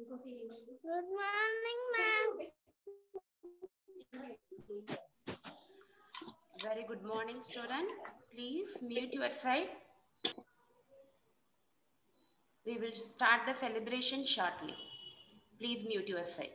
Good morning, ma'am. Very good morning, student. Please mute your side. We will start the celebration shortly. Please mute your side.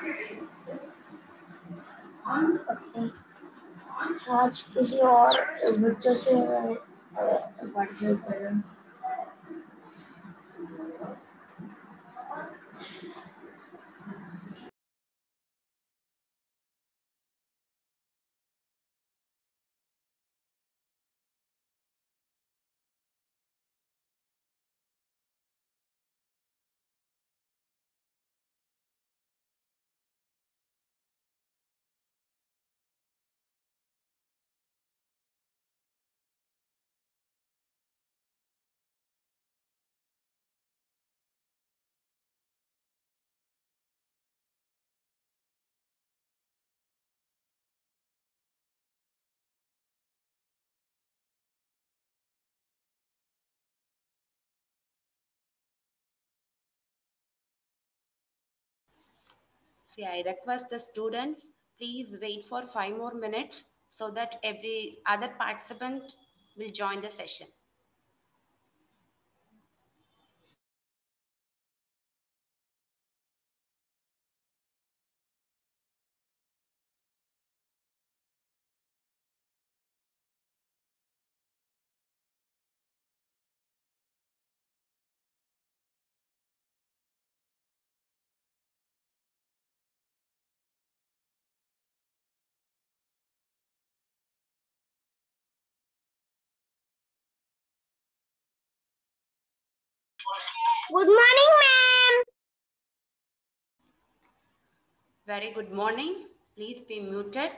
Okay. आज किसी और बच्चों से participate कर रहे हैं। See, I request the students, please wait for 5 more minutes so that every other participant will join the session. Good morning, ma'am. Very good morning. Please be muted.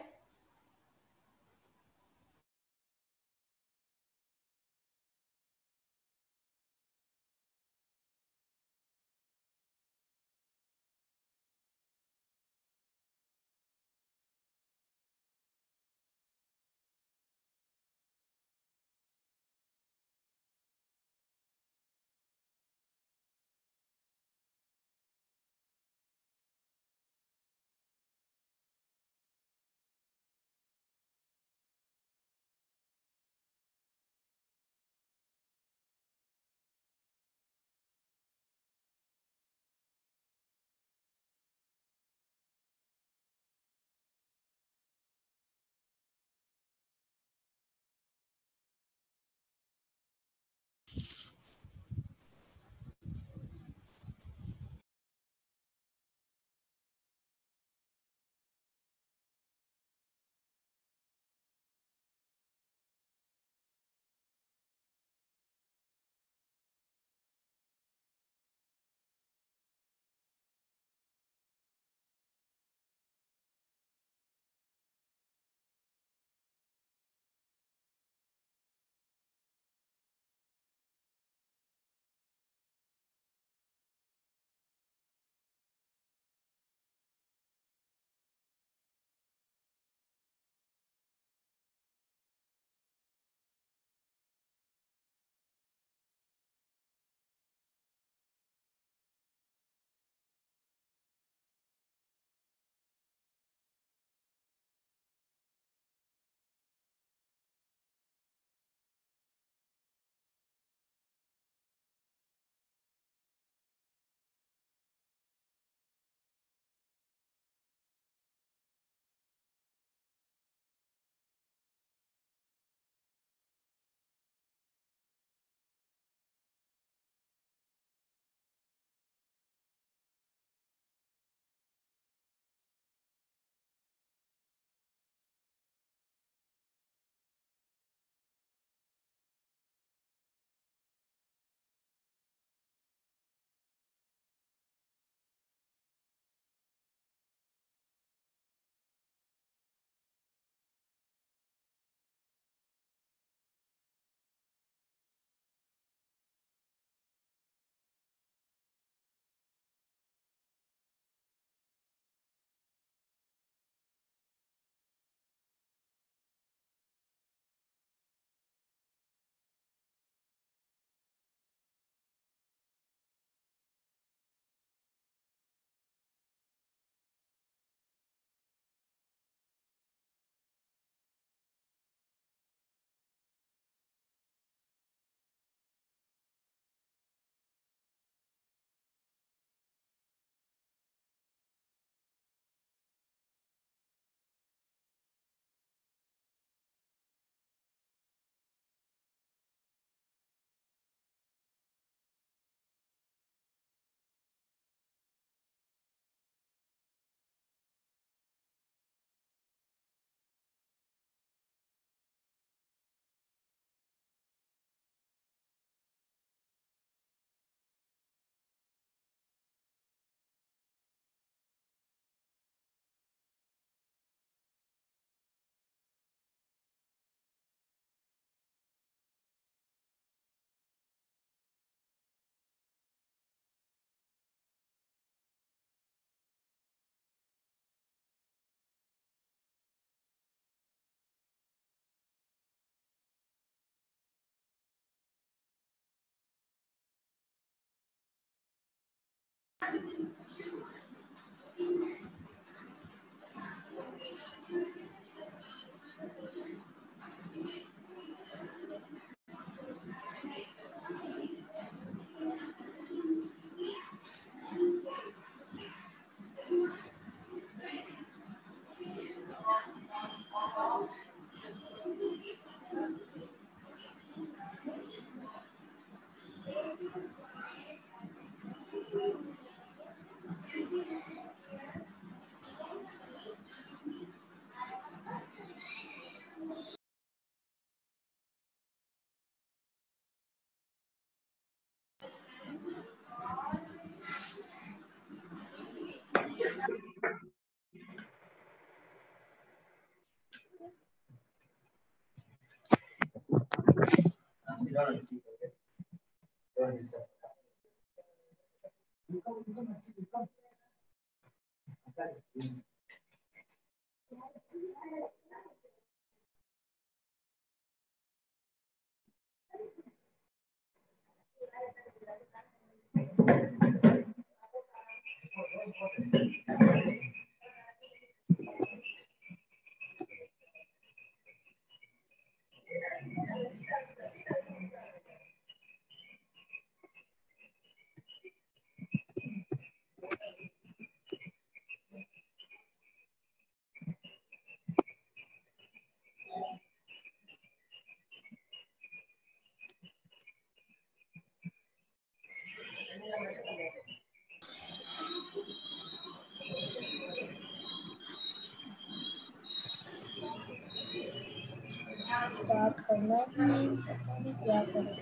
Start करना है कि नहीं, पता नहीं क्या करें।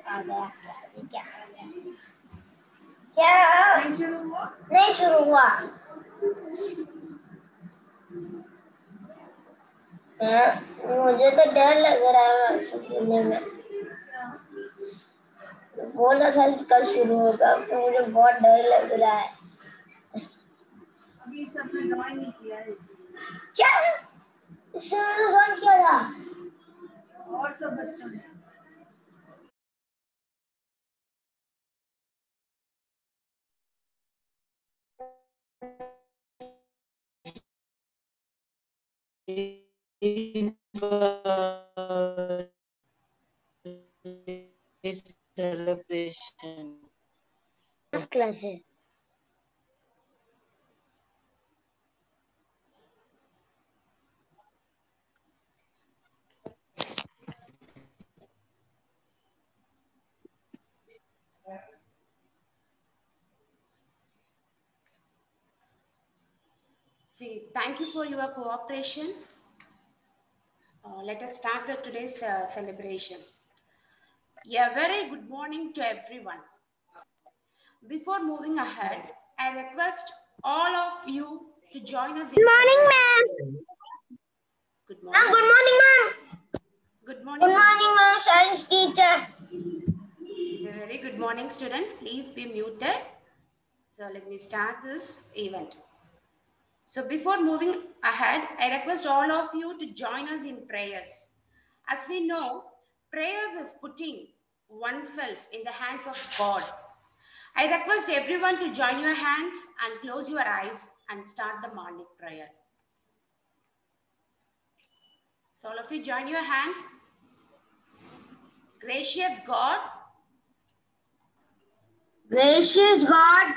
आ गया क्या क्या नहीं शुरू हुआ मुझे तो डर लग रहा है सुनने में। बोला था कि कल शुरू होगा, तो मुझे बहुत डर लग रहा है। अभी सबने ज्वाइन नहीं किया है क्या इसने ज्वाइन किया था और सब बच्चों ने। celebration. क्लास है। Thank you for your cooperation. Let us start today's celebration. A very good morning to everyone. Before moving ahead, I request all of you to join us. Good morning, ma'am. Good morning. Good morning, ma'am. Good morning. Good morning, ma'am. Science teacher. So very good morning, students. Please be muted. So let me start this event. So before moving ahead, I request all of you to join us in prayers. As we know, prayers is putting oneself in the hands of God. I request everyone to join your hands and close your eyes and start the morning prayer. So all of you join your hands. Gracious God. Gracious God.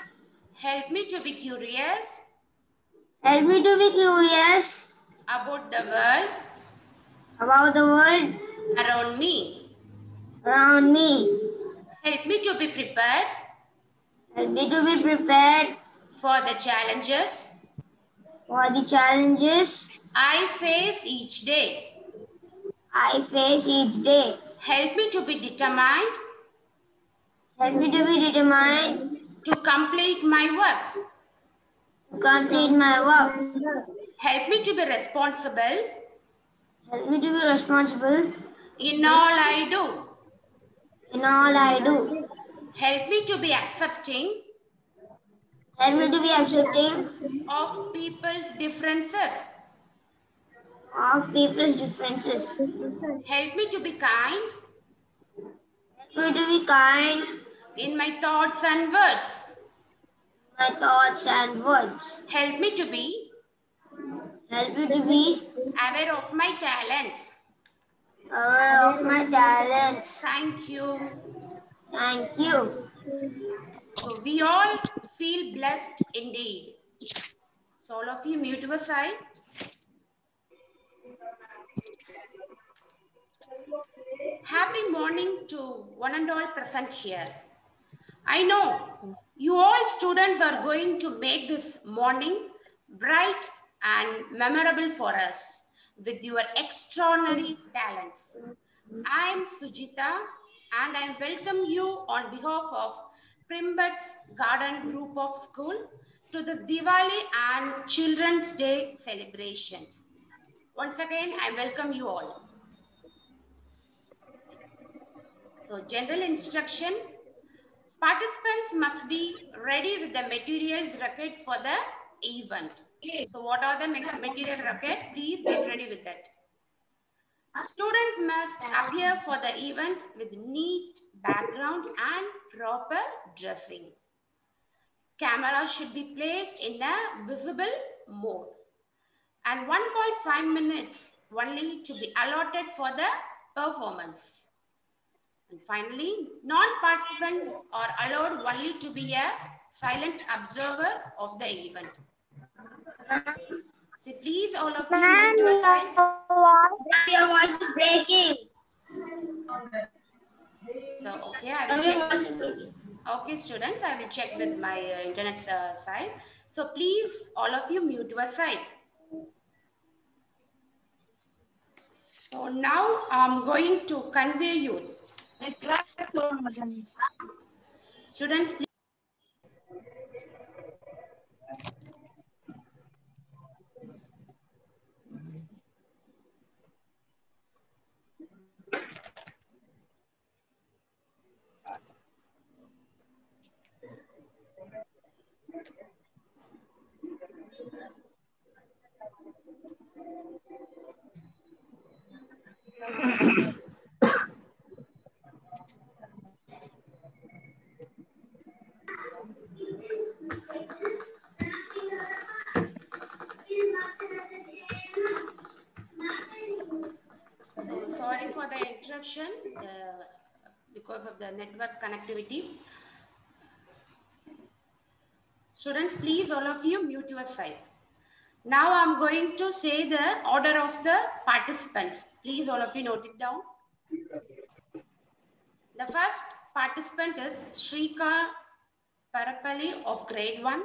Help me to be curious. Help me to be curious About the world. About the world. Around me. Around me. Help me to be prepared. Help me to be prepared. For the challenges. For the challenges. I face each day. I face each day. Help me to be determined. Help me to be determined. To complete my work. To complete my work. Help me to be responsible. Help me to be responsible. In all I do. In all I do. Help me to be accepting Help me to be accepting of people's differences. of people's differences. Help me to be kind Help me to be kind in my thoughts and words. in my thoughts and words. Help me to be Help me to be aware of my talents. aware of my talents. Thank you. Thank you. So we all feel blessed indeed. So all of you mute your side. Happy morning to one and all present here. I know you all students are going to make this morning bright and memorable for us with your extraordinary talents. I am Sujita and I welcome you on behalf of Primbats Garden Group of School to the Diwali and Children's Day celebrations. Once again, I welcome you all. So, general instruction. Participants must be ready with the materials required for the event. So, what are the material required? Please get ready with that. Students must appear for the event with neat background and proper dressing. Camera should be placed in a visible mode. And 1.5 minutes only to be allotted for the performance. And finally, non-participants are allowed only to be a silent observer of the event. So please all of you mute your side. Your voice is breaking. So okay, I will check. Okay, students, I will check with my internet side. So please all of you mute your side. So now I'm going to convey you. Students, please. So sorry for the interruption because of the network connectivity. Students, please all of you mute your side. Now I'm going to say the order of the participants. Please all of you note it down. The first participant is Shrika Parapalli of grade 1.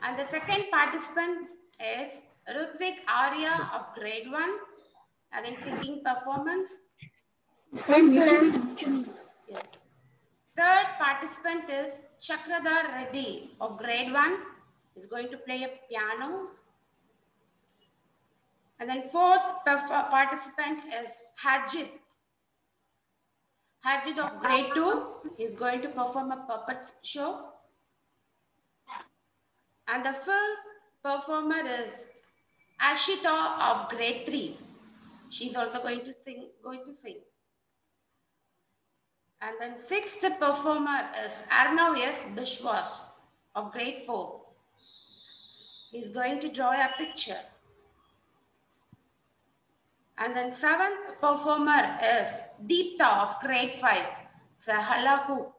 And the second participant is Rutvik Arya of grade 1. Again, singing performance. Yes. Third participant is Chakradhar Reddy of grade 1. Is going to play a piano. And then fourth participant is Hajit. Hajit of grade 2 is going to perform a puppet show. And the fifth performer is Ashita of grade 3. She's also going to sing. And then sixth performer is Arnav S. Bishwas of grade 4. He's going to draw a picture. And then seventh performer is Deepta of grade 5. It's a hula hoop.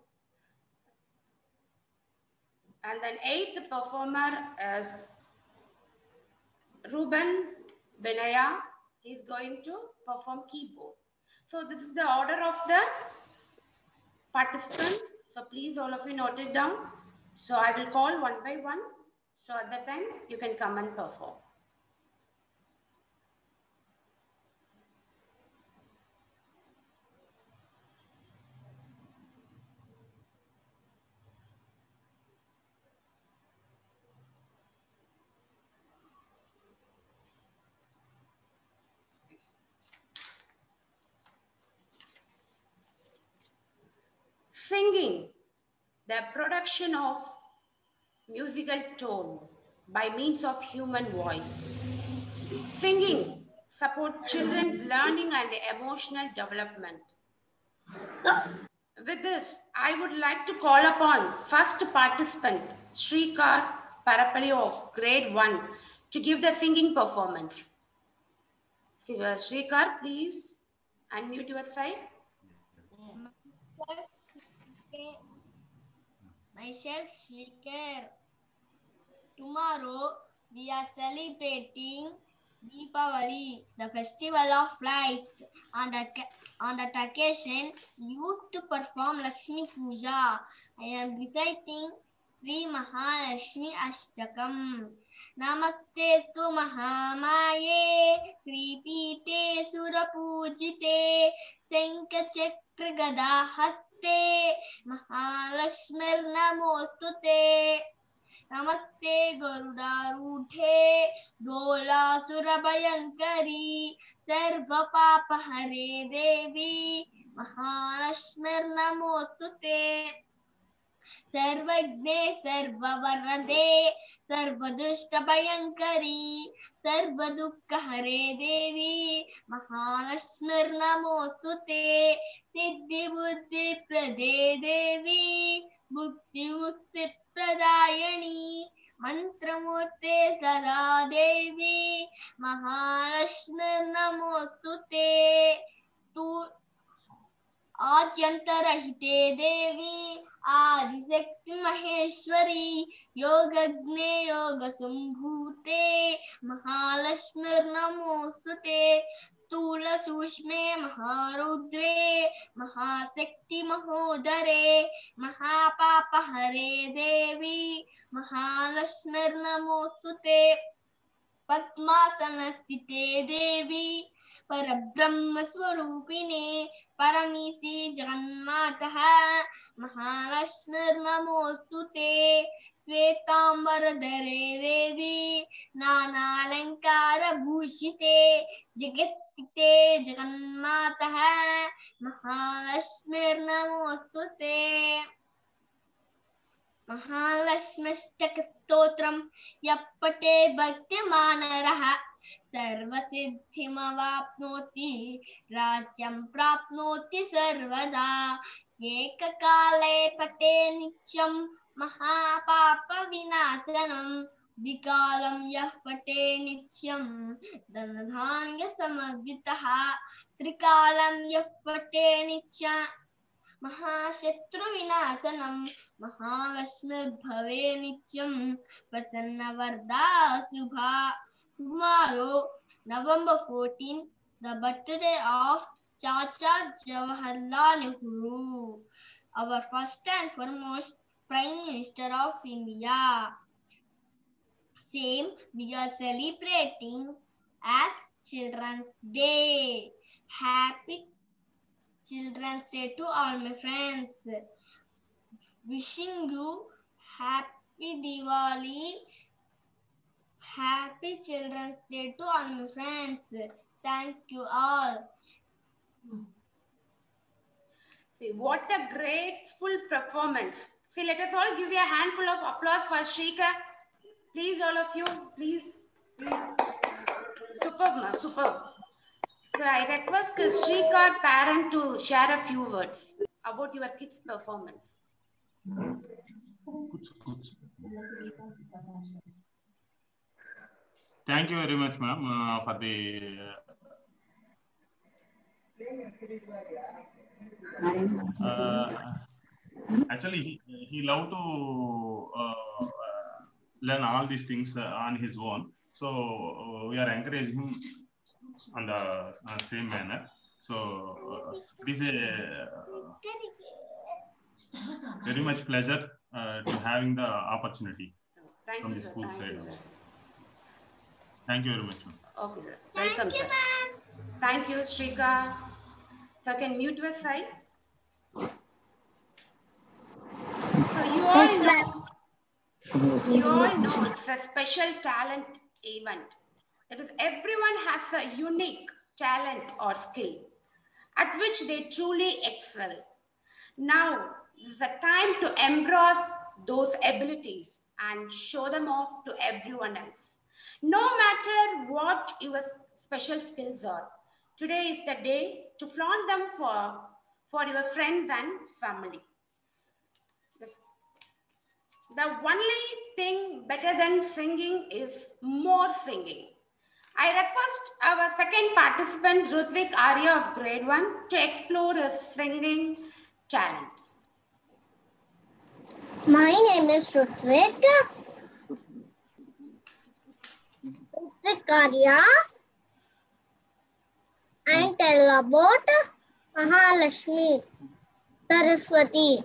And then eighth performer is Ruben Benaya. He's going to perform keyboard. So this is the order of the participants. So please all of you note it down. So I will call one by one. So at that time you can come and perform. Singing, the production of musical tone by means of human voice. Singing supports children's learning and emotional development. With this, I would like to call upon first participant, Shrikar Parapali of grade 1 to give the singing performance. Shrikar, please unmute your side. Myself, Shrikar. Tomorrow, we are celebrating Deepavali, the festival of lights. On that occasion, youth to perform Lakshmi Puja. I am reciting Sri Mahalakshmi Ashtakam. Namaste tu Mahamaye, Kripite Surapujite, Senka Chakra Gada Haste, Mahalakshmir Namostute. नमस्ते गरुडारूढे दोलासुरभयङ्करी सर्वपापहरे देवी महालक्ष्मीर्नमोऽस्तुते सर्वज्ञे सर्ववरदे सर्वदुष्टभयङ्करी सर्वदुःखहरे देवी महालक्ष्मीर्नमोऽस्तुते सिद्धिबुद्धिप्रदे देवी बुद्धिमुक्तिप्रदायिनी मंत्रमूर्ते सदा देवी महालक्ष्मीर्नमोऽस्तुते आद्यन्तरहिते देवी आदिशक्ति महेश्वरी योगज्ञे योगसम्भूते महालक्ष्मीर्नमोऽस्तुते स्थूल सूक्ष्मे महारुद्रे महाशक्ति महोदरे महापापहरे देवी महालक्ष्मीर्नमोऽस्तुते पद्मासनस्थिते देवी परब्रह्म स्वरूपिणे परमीसी जगन्मातः महालक्ष्मीर्नमोऽस्तुते श्वेतांबरधरे देवी नानालंकारभूषिते जगत्स्थिते जगन्मातः महालक्ष्मीर्नमोऽस्तुते महालक्ष्म्यष्टकस्तोत्रं यः पठे भक्तिमानरः सर्वसिद्धिमवाप्नोति राज्यं प्राप्नोति सर्वदा एककाले पठे नित्यं महापापविनाशनं द्विकालं यः पठे नित्यं धनधान्यसमृद्धितः त्रिकालं यः पठे नित्यं महाशत्रुविनाशनं महालक्ष्मीर्भवे नित्यं प्रसन्नवरदा शुभा. Tomorrow, November 14, the birthday of Chacha Jawaharlal Nehru, our first and foremost Prime Minister of India. Same, we are celebrating as Children's Day. Happy Children's Day to all my friends. Wishing you happy Diwali. Happy Children's Day to all my friends. Thank you all. See, what a graceful performance. See, let us all give you a handful of applause for Shrika. Please, all of you, please. Superb, ma, superb. So I request Shrika parent to share a few words about your kids' performance. Thank you very much, ma'am, for the actually he loved to learn all these things on his own. So we are encouraging him on the same manner. So it is a very much pleasure to having the opportunity from the school side. Thank you very much, ma'am. Okay, sir. Welcome, sir. Thank you, Shrika. So, can mute your side. So, you all know it's a special talent event. That is, everyone has a unique talent or skill at which they truly excel. Now, This is the time to embrace those abilities and show them off to everyone else. No matter what your special skills are, today is the day to flaunt them for your friends and family. The only thing better than singing is more singing. I request our second participant, Rutvik Arya of grade 1, to explore his singing talent. My name is Rutvik Arya. I tell about Mahalakshmi Saraswati.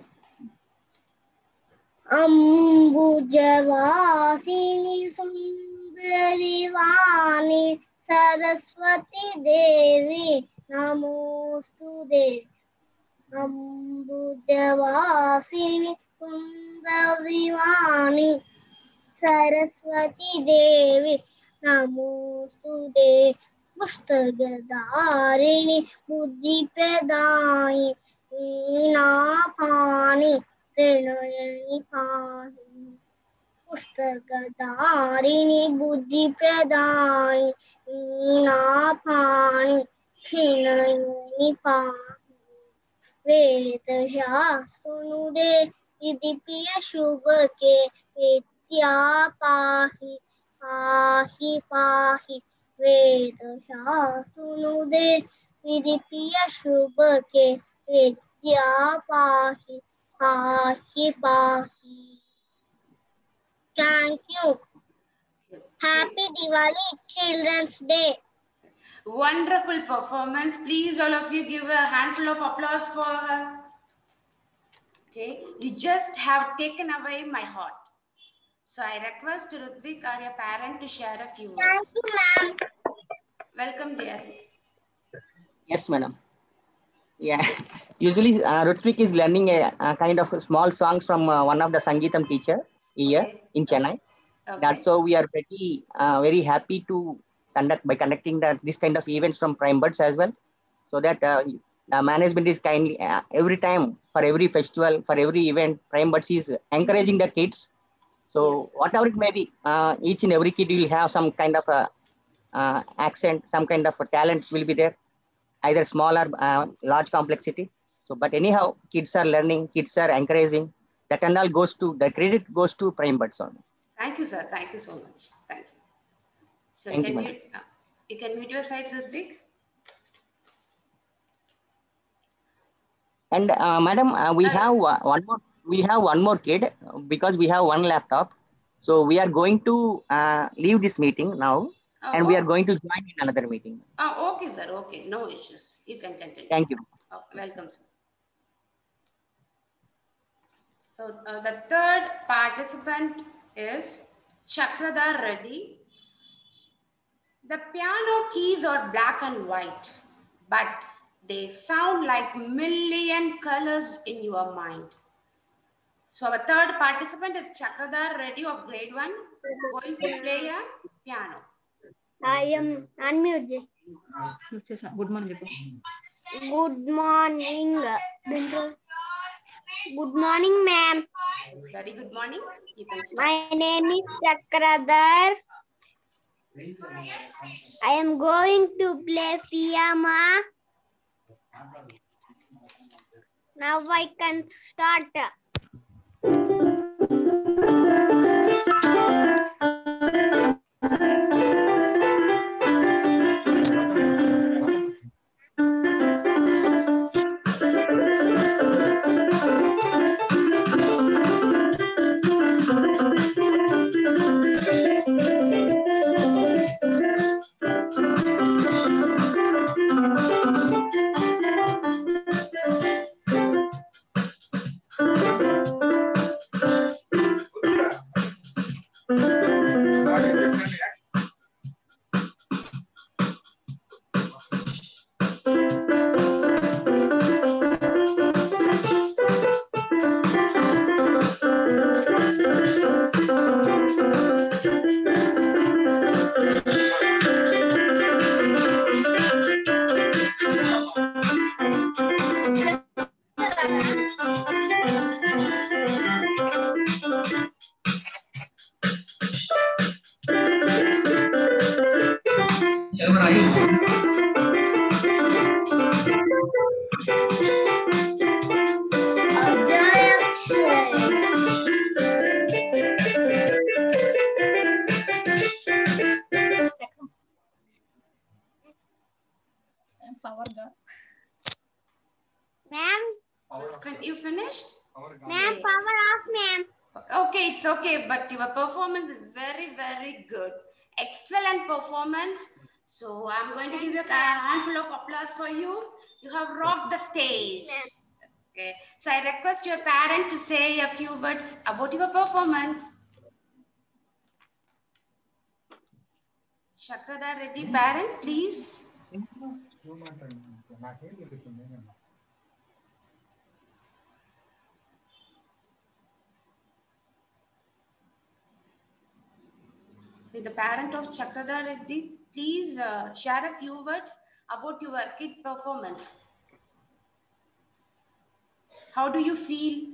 Ambujavasini Sundari Vani Saraswati Devi Namostude. Ambujavasini Sundari Vani Saraswati Devi Namostude. Pustagadarini Buddhi Pradai Vinapani Pranayani Pani Pustagadarini Buddhi Pradai Vinapani Pranayani Pani Veda Shastunude Vidhi Priya Shubhake Vidya Pahi Pahi Pahi Veda Shastunude Vidhi Priya Shubhake Vidya Pahi Pahi Pahi. Thank you. Happy Diwali, Children's Day. Wonderful performance. Please, all of you, give a handful of applause for her. Okay, you just have taken away my heart. So I request Rutvik Arya parent to share a few words. Thank you, ma'am. Welcome, dear. Yes, madam. Yeah, usually Rutvik is learning a kind of small songs from one of the Sangeetam teacher here in Chennai. Okay. That's how we are very happy to conducting this kind of events from Prime Buds as well. So that the management is kindly every time for every festival, for every event, Prime Buds is encouraging the kids. So whatever it may be, each and every kid will have some kind of a accent, some kind of a talents will be there, either small or large complexity. So, but anyhow, kids are learning, kids are encouraging. That and all goes to, the credit goes to Prime Buds only. Thank you, sir. Thank you so much. Thank you. So Thank you, you can mute your side, Rutvik. And madam, we have one more. We have one more kid because we have one laptop. So we are going to leave this meeting now, and we are going to join in another meeting. Oh, okay, sir. Okay, no issues. You can continue. Thank you. Oh, welcome, sir. So the third participant is Chakradhar Reddy. The piano keys are black and white, but they sound like million colors in your mind. So our third participant is Chakradhar Reddy of grade 1, going to play a piano. I am unmuted. Good morning. Good morning. Good morning, ma'am. Very good morning. You can start. My name is Chakradhar. I am going to play piano. Now I can start. Ma'am, power off, ma'am. Okay, it's okay, but your performance is very, very good. Excellent performance. So I'm going to give you a handful of applause for you. You have rocked the stage. Okay. So I request your parent to say a few words about your performance. Shakrada Reddy parent, please. So the parent of Chakrada Reddy, please share a few words about your kid performance. How do you feel?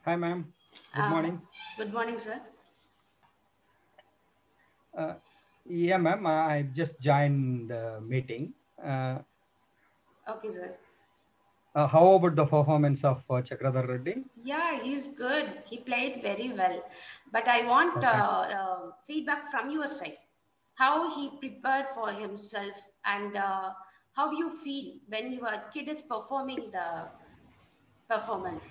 Hi, ma'am. Good morning. Good morning, sir. Yeah, ma'am. I just joined the meeting. Okay, sir. How about the performance of Chakradhar Reddy? Yeah, he's good. He played very well. But I want feedback from your side. How he prepared for himself and how you feel when your kid is performing the performance.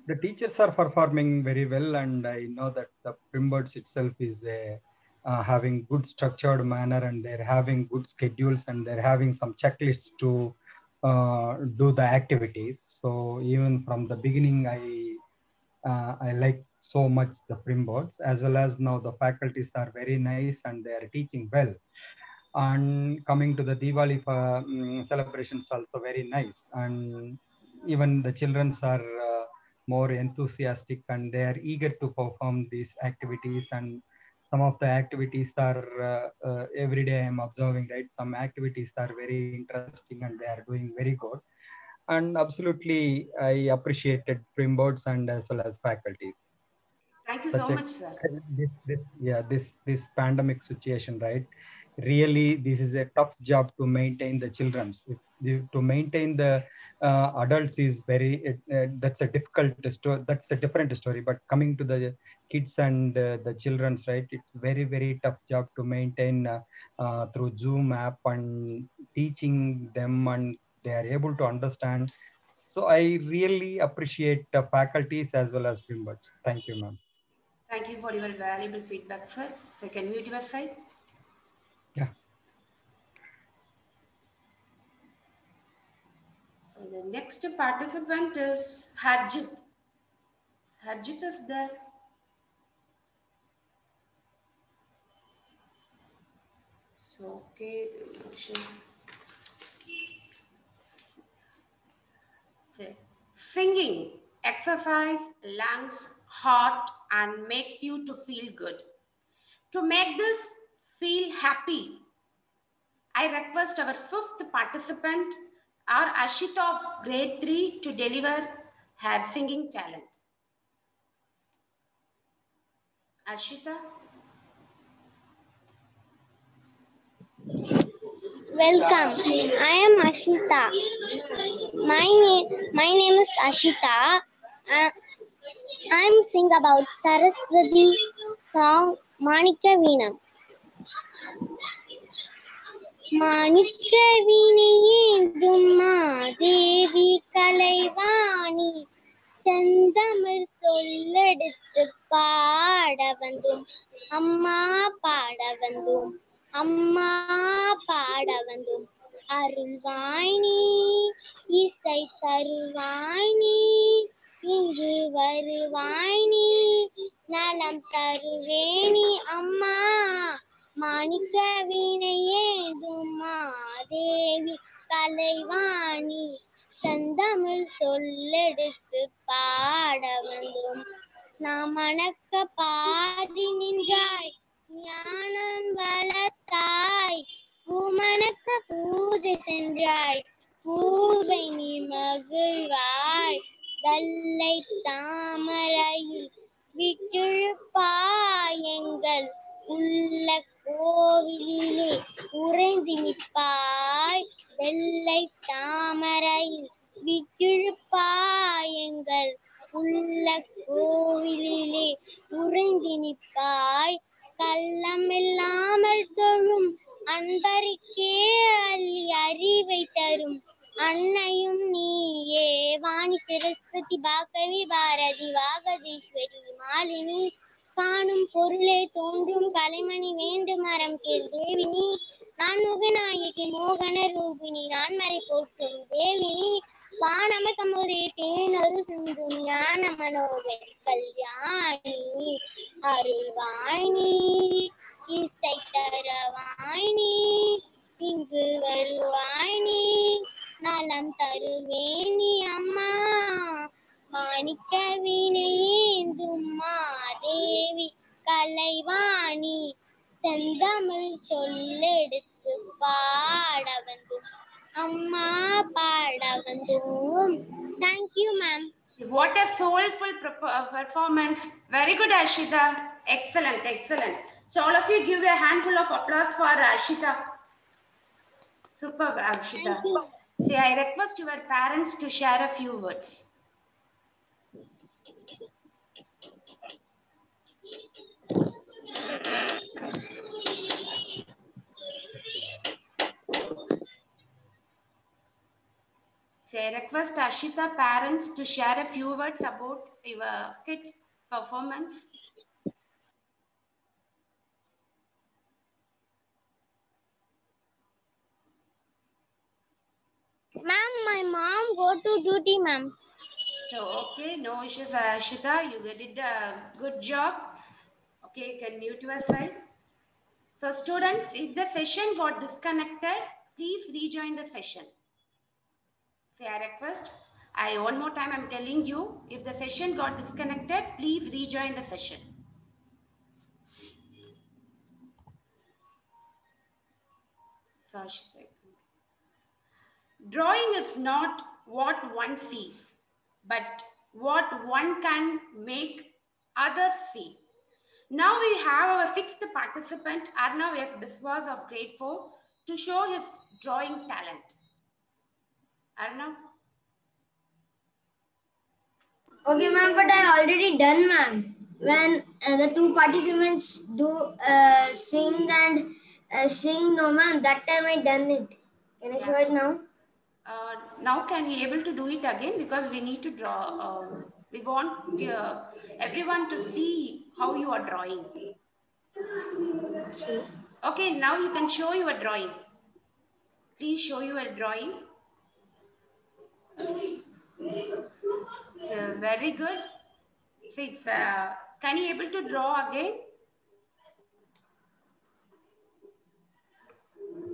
The teachers are performing very well, and I know that the Primbirds itself is having good structured manner, and they're having good schedules, and they're having some checklists to do the activities. So even from the beginning, I like so much the Primbirds, as well as now the faculties are very nice and they are teaching well. And coming to the Diwali celebrations, also very nice, and even the children are more enthusiastic and they are eager to perform these activities. And some of the activities are every day I'm observing, right? Some activities are very interesting and they are doing very good. And absolutely, I appreciated Primbirds and as well as faculties. Thank you so much, sir. This pandemic situation, right? Really, this is a tough job to maintain the children's. To maintain the adults is very, that's a difficult story. That's a different story. But coming to the kids and the children's, right? It's very, very tough job to maintain through Zoom app and teaching them, and they are able to understand. So I really appreciate the faculties as well as Primbirds. Thank you, ma'am. Thank you for your valuable feedback, sir. So can mute your side. Yeah. So the next participant is Harjit. Harjit is there. So, okay. Singing, exercise, lungs, heart, and makes you to feel good. To make this feel happy, I request our fifth participant, our Ashita of grade 3, to deliver her singing talent. Ashita. Welcome. I am Ashita. My name is Ashita. I'm sing about Saraswati song Manika Veena. Manika Veena Devi Kalaivani செந்தமிழ் சொல்லெடுத்து பாட வந்தோம் அம்மா பாட வந்தோம் அம்மா பாட வந்தோம் அருள்வாய் நீ இசை தருவாய் நீ இங்கு வருவாய் நீ நலம் தருவேணி அம்மா மாணிக்க வீணையேதும்மா தேவி கலைவாணி செந்தமிழ் சொல்லெடுத்து பாட வந்தோம் நாம் மணக்க பாடி நின்றாய் ஞானம் வளர்த்தாய் பூமணக்க பூஜை சென்றாய் பூவை நீ மகிழ்வாய் வெள்ளை தாமரையில் விட்டிழுப்பாய் எங்கள் உள்ள கோவிலிலே உறைந்து நிற்பாய் வெள்ளை தாமரையில் விட்டிழுப்பாய் எங்கள் உள்ள கோவிலிலே உறைந்து நிற்பாய் கள்ளம் இல்லாமல் தொழும் அன்பருக்கே அள்ளி அறிவை தரும் அன்னையும் நீயே வாணி சரஸ்வதி பாகவி பாரதி வாகதீஸ்வரி மாலினி காணும் பொருளே தோன்றும் கலைமணி வேண்டு மரம் கேள் தேவினி நான் முகநாயகி மோகன ரூபினி நான் மறை போற்றும் தேவினி வானமதமுதே தேனொரு சிந்தும் ஞான மனோகரி கல்யாணி அருள்வாய்னி இசை தரவாய்னி இங்கு வருவாய்னி நலம் தருவேணி அம்மா மாணிக்க வினையேந்தும் மாதேவி கலைவாணி செந்தமிழ் சொல்லெடுத்து பாட வந்தும் அம்மா பாட வந்தும். Thank you, ma'am. What a soulful performance. Very good, Ashita. Excellent, excellent. So all of you give a handful of applause for Ashita. Superb, Ashita. See, I request your parents to share a few words. So I request Ashita parents to share a few words about your kids' performance. Ma'am, my mom go to duty, ma'am. So, okay, no issues, Ashita. You did a good job. Okay, you can mute yourself. So, students, if the session got disconnected, please rejoin the session. Say, I request. One more time, I'm telling you, if the session got disconnected, please rejoin the session. So, drawing is not what one sees, but what one can make others see. Now we have our sixth participant, Arnav S. Biswas of grade 4, to show his drawing talent. Arnav? Okay, ma'am, but I already done, ma'am. When the two participants do sing and sing, no, ma'am, that time I done it. Can I show it now? Now can you able to do it again, because we need to draw. We want everyone to see how you are drawing. Okay, now you can show your drawing. Please show your drawing. So very good. Six. Can you able to draw again?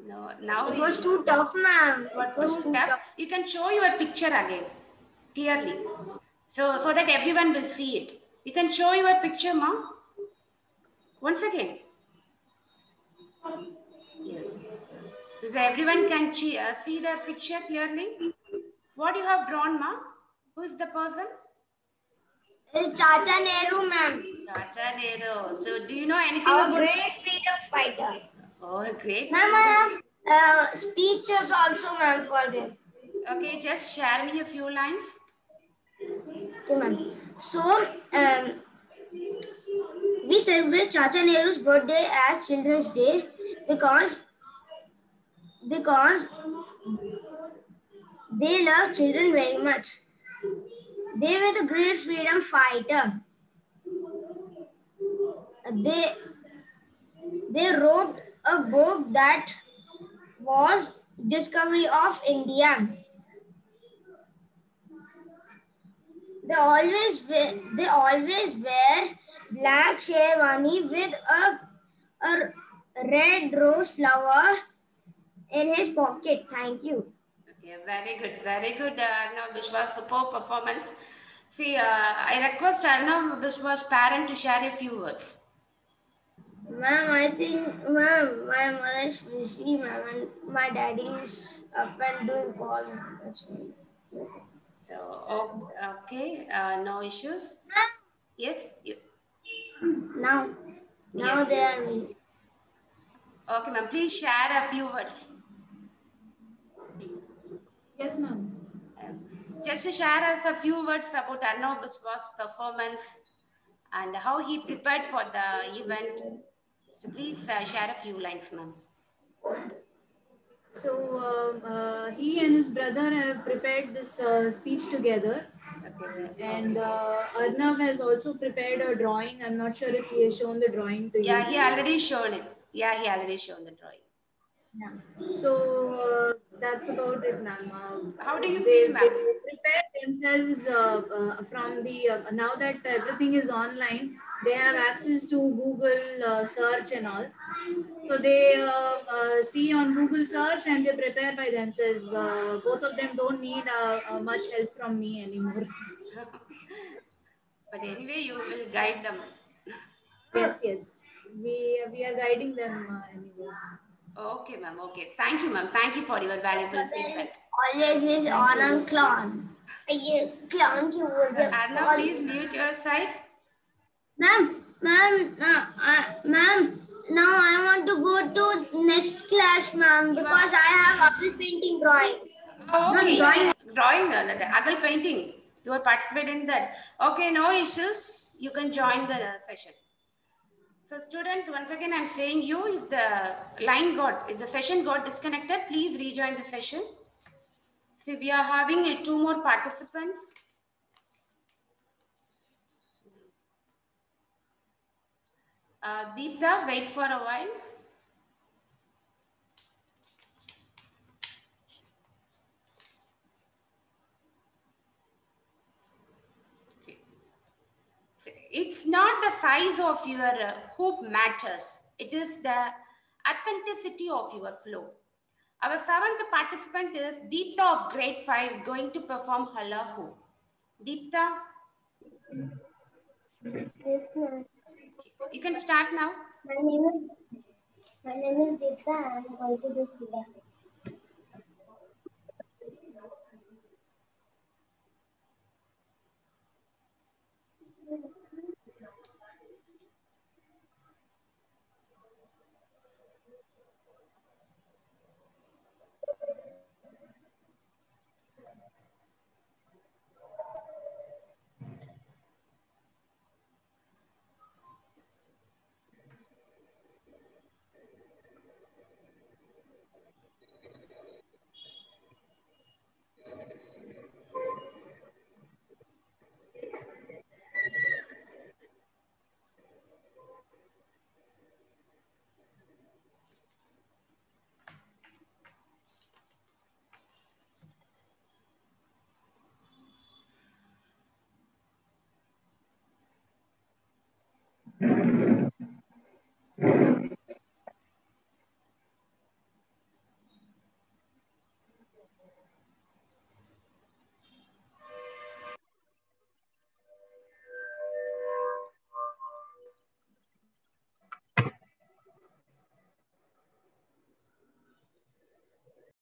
No. Now it was too tough, ma'am. It was too tough. You can show your picture again clearly, so that everyone will see it. You can show your picture, ma'am. Once again. Yes. So everyone can see the picture clearly. What you have drawn, ma'am? Who is the person? It's Chacha Nehru, ma'am. Chacha Nehru. So do you know anything Our about... great freedom fighter. Oh, great. Ma'am, I have speeches also, ma'am, for them. Okay, just share me a few lines. Okay, ma'am. So, we celebrate Chacha Nehru's birthday as Children's Day because they love children very much. They were the great freedom fighter. They wrote a book that was Discovery of India. They always wear black sherwani with a red rose flower in his pocket. Thank you. Okay, very good, very good. Arnav Biswas, superb performance. See, I request Arnav Biswas' parent to share a few words. Ma'am, I think, ma'am, my mother is busy, ma'am, and my daddy is up and doing call. So, okay, no issues. Ma'am? Yes? Now Yes. they are me. Okay, ma'am, please share a few words. Yes, ma'am. Just to share us a few words about Arnav Biswas' performance and how he prepared for the event. So please share a few lines, ma'am. So he and his brother have prepared this speech together. Okay. And Arnav has also prepared a drawing. I'm not sure if he has shown the drawing to you. Yeah, he already shown it. Yeah, he already shown the drawing. Yeah. So that's about it, ma'am. How do you They feel, ma'am? prepare themselves from the now that everything is online. They have access to Google search and all. So they see on Google search and they prepare by themselves. Both of them don't need much help from me anymore. But anyway, you will guide them. Yes, yes. We are guiding them anyway. Okay, ma'am. Okay. Thank you, ma'am. Thank you for your valuable feedback. Always is on and clown. Clown ki wo So, Arnav, please mute your side. Ma'am, ma'am, now I want to go to next class, ma'am, because I have oil painting drawing. Oh, okay. Drawing. Drawing, like Agal painting. You are participating in that. Okay, no issues. You can join the session. So students, once again, I'm saying you, if the session got disconnected, please rejoin the session. So we are having 2 more participants. Deepta, wait for a while. It's not the size of your hoop matters. It is the authenticity of your flow. Our 7th participant is Deepta of grade 5 is going to perform hula hoop. Deepta? Yes, ma'am. You can start now. My name is Deepta. I am going to do hula.